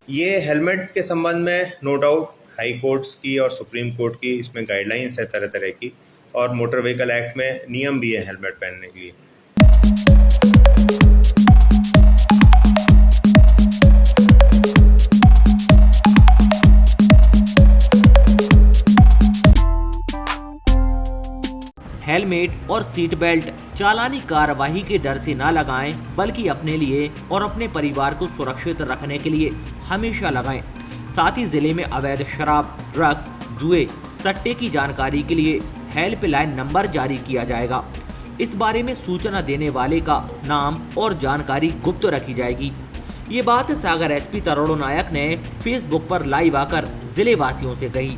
ये हेलमेट के संबंध में नो डाउट हाई कोर्ट्स की और सुप्रीम कोर्ट की इसमें गाइडलाइंस है तरह तरह की, और मोटर व्हीकल एक्ट में नियम भी है हेलमेट पहनने के लिए। हेलमेट और सीट बेल्ट चालानी कार्रवाई के डर से ना लगाएं, बल्कि अपने लिए और अपने परिवार को सुरक्षित रखने के लिए हमेशा लगाएं। साथ ही जिले में अवैध शराब, ड्रग्स, जुए, सट्टे की जानकारी के लिए हेल्पलाइन नंबर जारी किया जाएगा। इस बारे में सूचना देने वाले का नाम और जानकारी गुप्त रखी जाएगी। ये बात सागर एसपी तरुण नायक ने फेसबुक पर लाइव आकर जिले वासियों से कही।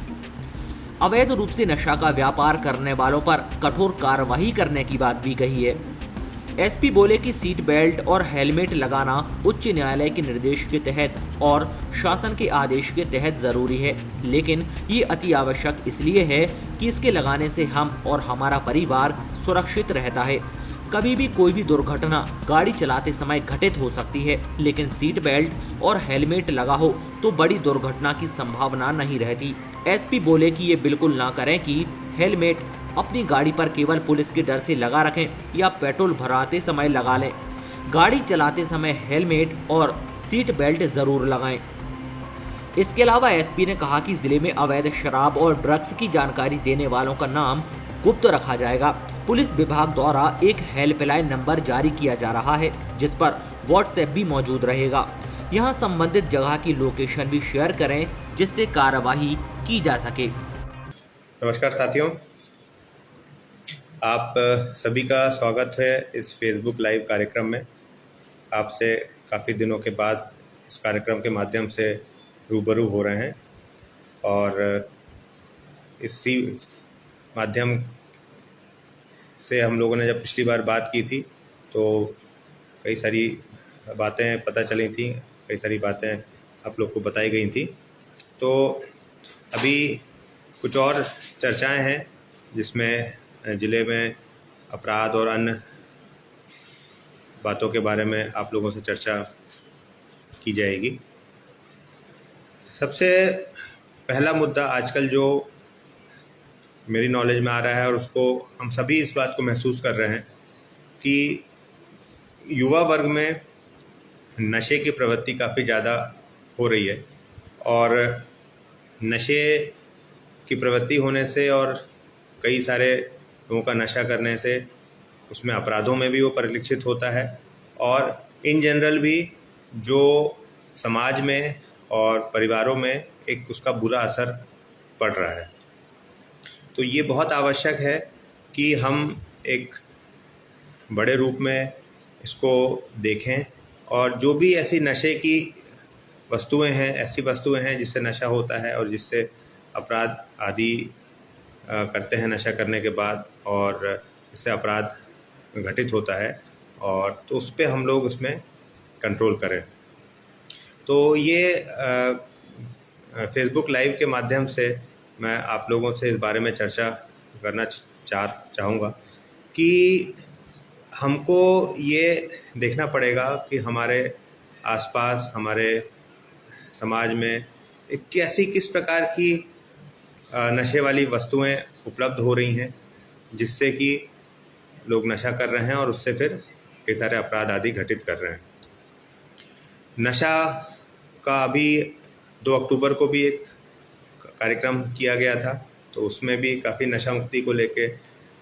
अवैध रूप से नशा का व्यापार करने वालों पर कठोर कार्रवाई करने की बात भी कही है। एसपी बोले कि सीट बेल्ट और हेलमेट लगाना उच्च न्यायालय के निर्देश के तहत और शासन के आदेश के तहत जरूरी है, लेकिन ये अति आवश्यक इसलिए है कि इसके लगाने से हम और हमारा परिवार सुरक्षित रहता है। कभी भी कोई भी दुर्घटना गाड़ी चलाते समय घटित हो सकती है, लेकिन सीट बेल्ट और हेलमेट लगा हो तो बड़ी दुर्घटना की संभावना नहीं रहती। एसपी बोले कि ये बिल्कुल ना करें कि हेलमेट अपनी गाड़ी पर केवल पुलिस के डर से लगा रखें या पेट्रोल भराते समय लगा लें। गाड़ी चलाते समय हेलमेट और सीट बेल्ट जरूर लगाएं। इसके अलावा एसपी ने कहा कि जिले में अवैध शराब और ड्रग्स की जानकारी देने वालों का नाम गुप्त रखा जाएगा। पुलिस विभाग द्वारा एक हेल्पलाइन नंबर जारी किया जा रहा है, जिस पर व्हाट्सएप भी मौजूद रहेगा। यहां संबंधित जगह की लोकेशन भी शेयर करें, जिससे कार्यवाही की जा सके। नमस्कार साथियों, आप सभी का स्वागत है इस फेसबुक लाइव कार्यक्रम में। आपसे काफ़ी दिनों के बाद इस कार्यक्रम के माध्यम से रूबरू हो रहे हैं, और इसी माध्यम से हम लोगों ने जब पिछली बार बात की थी तो कई सारी बातें पता चली थी, कई सारी बातें आप लोग को बताई गई थी। तो अभी कुछ और चर्चाएं हैं जिसमें ज़िले में अपराध और अन्य बातों के बारे में आप लोगों से चर्चा की जाएगी। सबसे पहला मुद्दा आजकल जो मेरी नॉलेज में आ रहा है, और उसको हम सभी इस बात को महसूस कर रहे हैं कि युवा वर्ग में नशे की प्रवृत्ति काफ़ी ज़्यादा हो रही है, और नशे की प्रवृत्ति होने से और कई सारे लोगों का नशा करने से उसमें अपराधों में भी वो परिलक्षित होता है, और इन जनरल भी जो समाज में और परिवारों में एक उसका बुरा असर पड़ रहा है। तो ये बहुत आवश्यक है कि हम एक बड़े रूप में इसको देखें, और जो भी ऐसी नशे की वस्तुएं हैं, ऐसी वस्तुएं हैं जिससे नशा होता है और जिससे अपराध आदि करते हैं नशा करने के बाद, और इससे अपराध घटित होता है, और तो उस पर हम लोग इसमें कंट्रोल करें। तो ये फेसबुक लाइव के माध्यम से मैं आप लोगों से इस बारे में चर्चा करना चाहूँगा कि हमको ये देखना पड़ेगा कि हमारे आसपास, हमारे समाज में किस प्रकार की नशे वाली वस्तुएं उपलब्ध हो रही हैं जिससे कि लोग नशा कर रहे हैं और उससे फिर कई सारे अपराध आदि घटित कर रहे हैं। नशा का अभी 2 अक्टूबर को भी एक कार्यक्रम किया गया था, तो उसमें भी काफ़ी नशा मुक्ति को लेके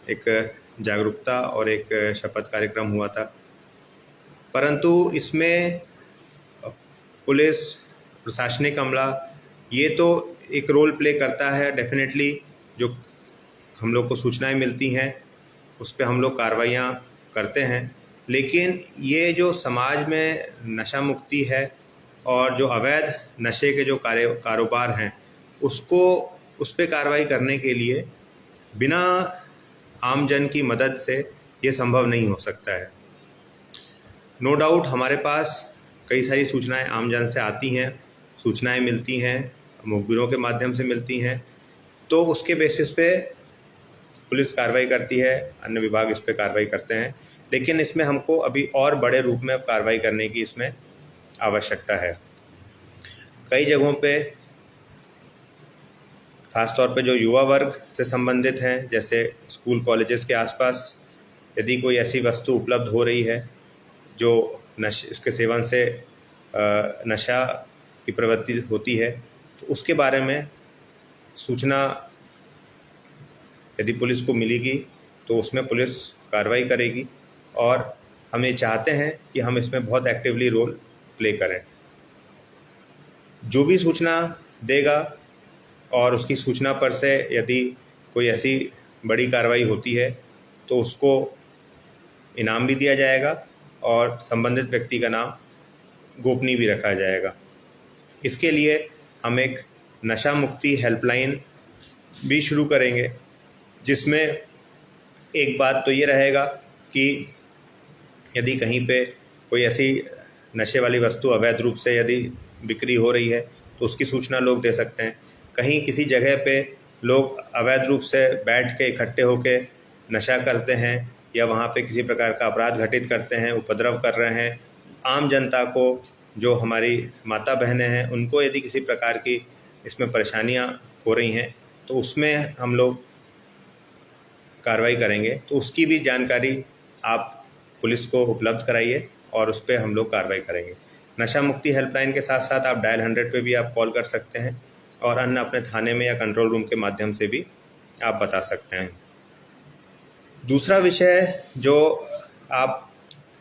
एक जागरूकता और एक शपथ कार्यक्रम हुआ था। परंतु इसमें पुलिस, प्रशासनिक अमला ये तो एक रोल प्ले करता है डेफिनेटली। जो हम लोग को सूचनाएं मिलती हैं उस पर हम लोग कार्रवाइयाँ करते हैं, लेकिन ये जो समाज में नशा मुक्ति है और जो अवैध नशे के जो कारोबार हैं उस पे कार्रवाई करने के लिए बिना आम जन की मदद से ये संभव नहीं हो सकता है। नो डाउट हमारे पास कई सारी सूचनाएं आम जन से आती हैं, सूचनाएं मिलती हैं, मुखबिरों के माध्यम से मिलती हैं, तो उसके बेसिस पे पुलिस कार्रवाई करती है, अन्य विभाग इस पे कार्रवाई करते हैं, लेकिन इसमें हमको अभी और बड़े रूप में कार्रवाई करने की इसमें आवश्यकता है। कई जगहों पे ख़ास तौर पे जो युवा वर्ग से संबंधित हैं, जैसे स्कूल कॉलेजेस के आसपास यदि कोई ऐसी वस्तु उपलब्ध हो रही है जो इसके सेवन से नशा की प्रवृत्ति होती है, तो उसके बारे में सूचना यदि पुलिस को मिलेगी तो उसमें पुलिस कार्रवाई करेगी। और हम ये चाहते हैं कि हम इसमें बहुत एक्टिवली रोल प्ले करें। जो भी सूचना देगा और उसकी सूचना पर से यदि कोई ऐसी बड़ी कार्रवाई होती है तो उसको इनाम भी दिया जाएगा और संबंधित व्यक्ति का नाम गोपनीय भी रखा जाएगा। इसके लिए हम एक नशा मुक्ति हेल्पलाइन भी शुरू करेंगे, जिसमें एक बात तो ये रहेगा कि यदि कहीं पे कोई ऐसी नशे वाली वस्तु अवैध रूप से यदि बिक्री हो रही है तो उसकी सूचना लोग दे सकते हैं। कहीं किसी जगह पे लोग अवैध रूप से बैठ के इकट्ठे होके नशा करते हैं या वहाँ पे किसी प्रकार का अपराध घटित करते हैं, उपद्रव कर रहे हैं, आम जनता को, जो हमारी माता बहनें हैं, उनको यदि किसी प्रकार की इसमें परेशानियाँ हो रही हैं तो उसमें हम लोग कार्रवाई करेंगे। तो उसकी भी जानकारी आप पुलिस को उपलब्ध कराइए और उस पर हम लोग कार्रवाई करेंगे। नशा मुक्ति हेल्पलाइन के साथ साथ आप डायल 100 पे भी आप कॉल कर सकते हैं और अन्य अपने थाने में या कंट्रोल रूम के माध्यम से भी आप बता सकते हैं। दूसरा विषय जो आप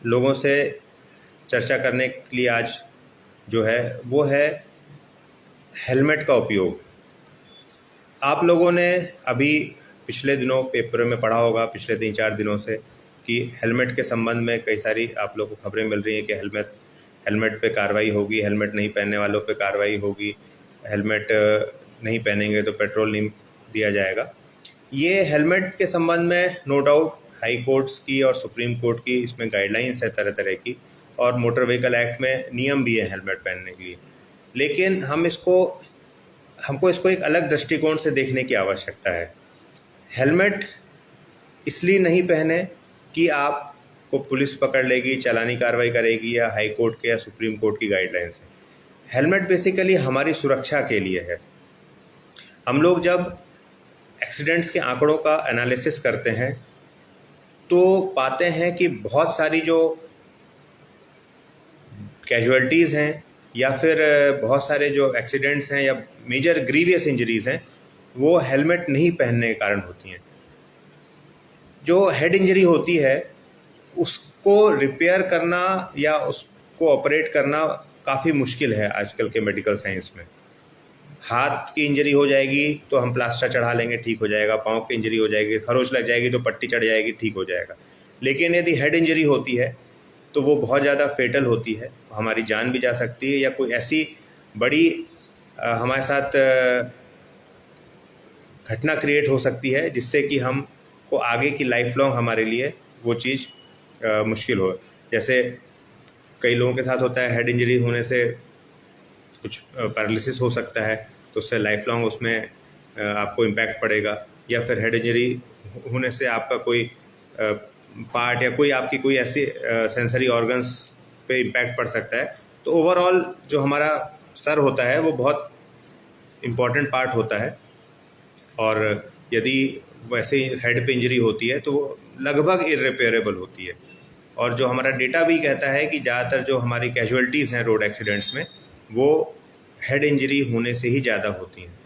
लोगों से चर्चा करने के लिए आज जो है वो है हेलमेट का उपयोग। आप लोगों ने अभी पिछले दिनों पेपर में पढ़ा होगा, पिछले 3-4 दिनों से, कि हेलमेट के संबंध में कई सारी आप लोगों को खबरें मिल रही हैं कि हेलमेट पे कार्रवाई होगी, हेलमेट नहीं पहनने वालों पे कार्रवाई होगी, हेलमेट नहीं पहनेंगे तो पेट्रोल नहीं दिया जाएगा। ये हेलमेट के संबंध में नो डाउट हाई कोर्ट्स की और सुप्रीम कोर्ट की इसमें गाइडलाइंस है तरह तरह की, और मोटर व्हीकल एक्ट में नियम भी है हेलमेट पहनने के लिए। लेकिन हमको इसको एक अलग दृष्टिकोण से देखने की आवश्यकता है। हेलमेट इसलिए नहीं पहने कि आपको पुलिस पकड़ लेगी, चालानी कार्रवाई करेगी या हाई कोर्ट के या सुप्रीम कोर्ट की गाइडलाइंस है। हेलमेट बेसिकली हमारी सुरक्षा के लिए है। हम लोग जब एक्सीडेंट्स के आंकड़ों का एनालिसिस करते हैं तो पाते हैं कि बहुत सारी जो कैजुअल्टीज़ हैं या फिर बहुत सारे जो एक्सीडेंट्स हैं या मेजर ग्रीवियस इंजरीज़ हैं वो हेलमेट नहीं पहनने के कारण होती हैं। जो हेड इंजरी होती है उसको रिपेयर करना या उसको ऑपरेट करना काफ़ी मुश्किल है आजकल के मेडिकल साइंस में। हाथ की इंजरी हो जाएगी तो हम प्लास्टर चढ़ा लेंगे, ठीक हो जाएगा। पाँव की इंजरी हो जाएगी, खरोंच लग जाएगी तो पट्टी चढ़ जाएगी, ठीक हो जाएगा। लेकिन यदि हेड इंजरी होती है तो वो बहुत ज़्यादा फेटल होती है, हमारी जान भी जा सकती है या कोई ऐसी बड़ी हमारे साथ घटना क्रिएट हो सकती है जिससे कि हमको आगे की लाइफ लॉन्ग हमारे लिए वो चीज़ मुश्किल हो। जैसे कई लोगों के साथ होता है, हेड इंजरी होने से कुछ पैरालिसिस हो सकता है, तो उससे लाइफ लॉन्ग उसमें आपको इम्पैक्ट पड़ेगा। या फिर हेड इंजरी होने से आपका कोई पार्ट या कोई कोई ऐसी सेंसरी ऑर्गन्स पे इम्पैक्ट पड़ सकता है। तो ओवरऑल जो हमारा सर होता है वो बहुत इम्पॉर्टेंट पार्ट होता है, और यदि वैसे हेड पे इंजरी होती है तो वो लगभग इररिपेयरेबल होती है। और जो हमारा डेटा भी कहता है कि ज़्यादातर जो हमारी कैजुअल्टीज़ हैं रोड एक्सीडेंट्स में वो हेड इंजरी होने से ही ज़्यादा होती हैं।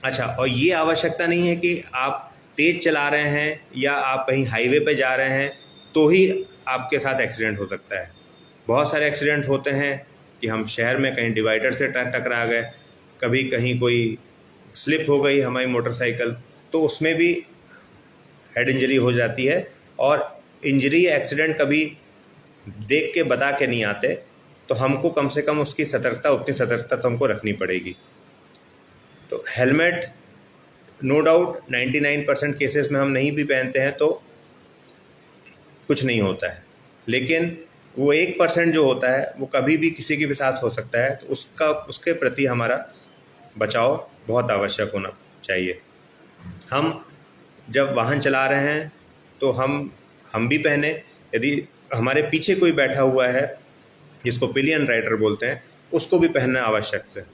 अच्छा, और ये आवश्यकता नहीं है कि आप तेज़ चला रहे हैं या आप कहीं हाईवे पे जा रहे हैं तो ही आपके साथ एक्सीडेंट हो सकता है। बहुत सारे एक्सीडेंट होते हैं कि हम शहर में कहीं डिवाइडर से टकरा गए, कभी कहीं कोई स्लिप हो गई हमारी मोटरसाइकिल, तो उसमें भी हेड इंजरी हो जाती है। और इंजरी एक्सीडेंट कभी देख के बता के नहीं आते, तो हमको कम से कम उसकी उतनी सतर्कता तो हमको रखनी पड़ेगी। तो हेलमेट नो डाउट 99% केसेस में हम नहीं भी पहनते हैं तो कुछ नहीं होता है, लेकिन वो 1% जो होता है वो कभी भी किसी के भी साथ हो सकता है, तो उसके प्रति हमारा बचाव बहुत आवश्यक होना चाहिए। हम जब वाहन चला रहे हैं तो हम भी पहने, यदि हमारे पीछे कोई बैठा हुआ है जिसको पिलियन राइडर बोलते हैं, उसको भी पहनना आवश्यक है।